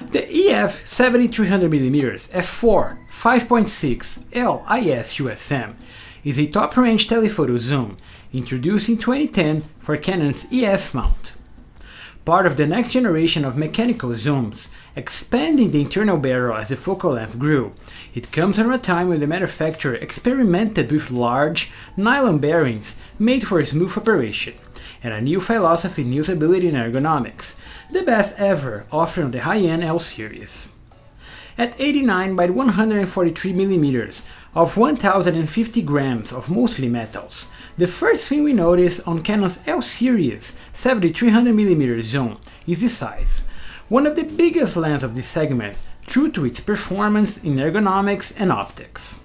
The EF 7300mm f4 5.6 L IS USM is a top-range telephoto zoom introduced in 2010 for Canon's EF mount. Part of the next generation of mechanical zooms, expanding the internal barrel as the focal length grew, it comes at a time when the manufacturer experimented with large, nylon bearings made for smooth operation, and a new philosophy in usability and ergonomics, the best ever offered on the high-end L series. At 89 by 143mm of 1050 grams of mostly metals, the first thing we notice on Canon's L series 7300mm zoom is the size, one of the biggest lenses of this segment, true to its performance in ergonomics and optics.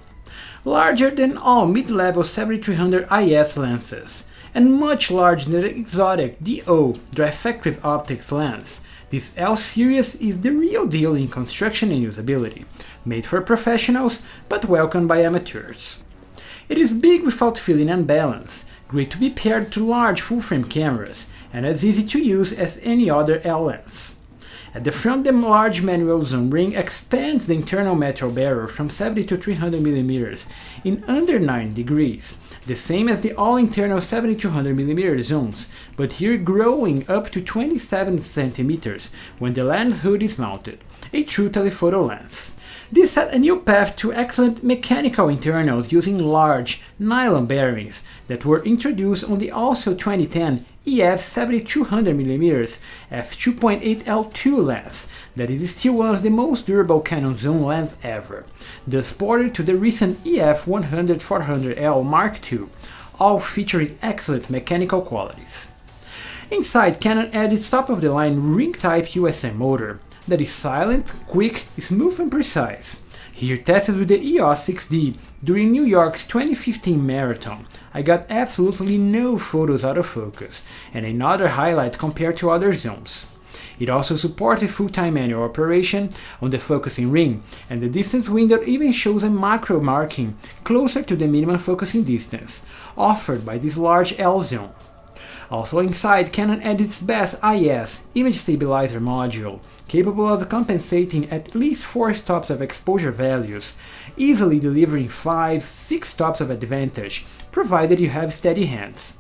Larger than all mid-level 7300 IS lenses, and much larger than the exotic DO Diffractive Optics lens, this L series is the real deal in construction and usability, made for professionals but welcomed by amateurs. It is big without feeling unbalanced, great to be paired to large full-frame cameras, and as easy to use as any other L lens. At the front, the large manual zoom ring expands the internal metal barrel from 70 to 300mm in under 9 degrees, the same as the all-internal 7200mm zooms, but here growing up to 27 cm when the lens hood is mounted, a true telephoto lens. This set a new path to excellent mechanical internals using large, nylon bearings that were introduced on the also 2010 EF 7200mm f2.8 L2 lens that is still one of the most durable Canon zoom lens ever, thus ported to the recent EF 100-400L Mark II, all featuring excellent mechanical qualities. Inside, Canon added its top-of-the-line ring-type USM motor that is silent, quick, smooth and precise. Here tested with the EOS 6D during New York's 2015 marathon, I got absolutely no photos out of focus, and another highlight compared to other zooms. It also supports a full-time manual operation on the focusing ring, and the distance window even shows a macro marking closer to the minimum focusing distance, offered by this large L zoom. Also inside, Canon added its best IS image stabilizer module, capable of compensating at least 4 stops of exposure values, easily delivering 5-6 stops of advantage, provided you have steady hands.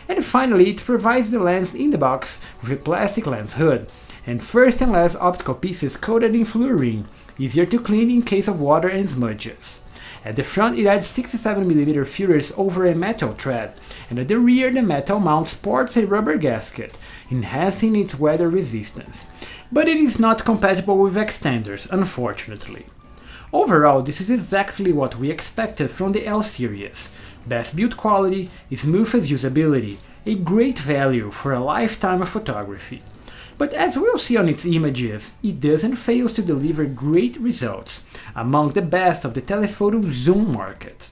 And finally, it provides the lens in the box with a plastic lens hood, and first and last optical pieces coated in fluorine, easier to clean in case of water and smudges. At the front, it adds 67mm filters over a metal thread, and at the rear the metal mount sports a rubber gasket, enhancing its weather resistance. But it is not compatible with extenders, unfortunately. Overall, this is exactly what we expected from the L series. Best build quality, smoothest usability, a great value for a lifetime of photography. But as we'll see on its images, it doesn't fail to deliver great results, among the best of the telephoto zoom market.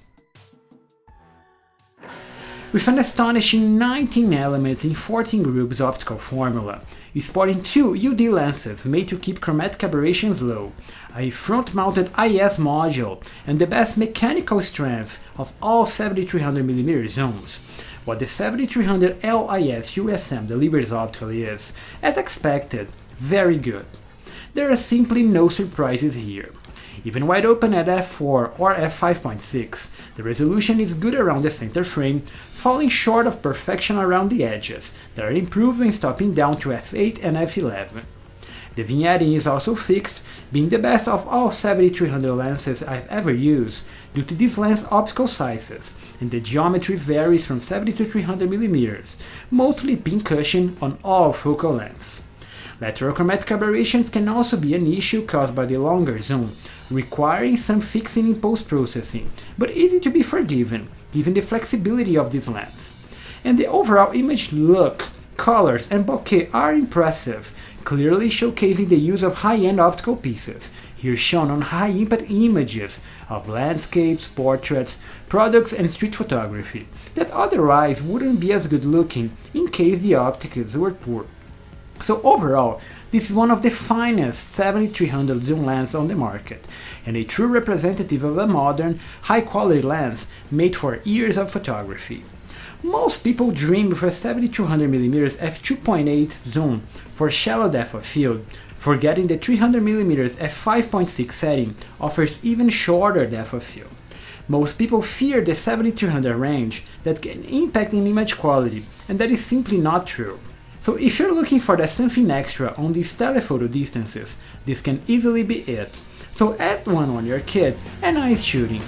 With an astonishing 19 elements in 14 groups optical formula, sporting 2 UD lenses made to keep chromatic aberrations low, a front-mounted IS module, and the best mechanical strength of all 7300mm zooms, what the 7300 L IS USM delivers optically is, as expected, very good. There are simply no surprises here. Even wide open at f4 or f5.6, the resolution is good around the center frame, falling short of perfection around the edges, that are improved when stopping down to f8 and f11. The vignetting is also fixed, being the best of all 7300 lenses I've ever used, due to this lens optical sizes, and the geometry varies from 70 to 300mm, mostly pincushion on all focal lengths. Lateral chromatic aberrations can also be an issue caused by the longer zoom, requiring some fixing in post-processing, but easy to be forgiven, given the flexibility of this lens. And the overall image look, colors and bokeh are impressive, clearly showcasing the use of high-end optical pieces, here shown on high-impact images of landscapes, portraits, products and street photography, that otherwise wouldn't be as good looking in case the optics were poor. So overall, this is one of the finest 7300 zoom lenses on the market, and a true representative of a modern, high-quality lens made for years of photography. Most people dream of a 7200mm f2.8 zoom for shallow depth of field, forgetting the 300mm f5.6 setting offers even shorter depth of field. Most people fear the 7300 range that can impact in image quality, and that is simply not true. So if you're looking for that something extra on these telephoto distances, this can easily be it. So add one on your kit and nice shooting!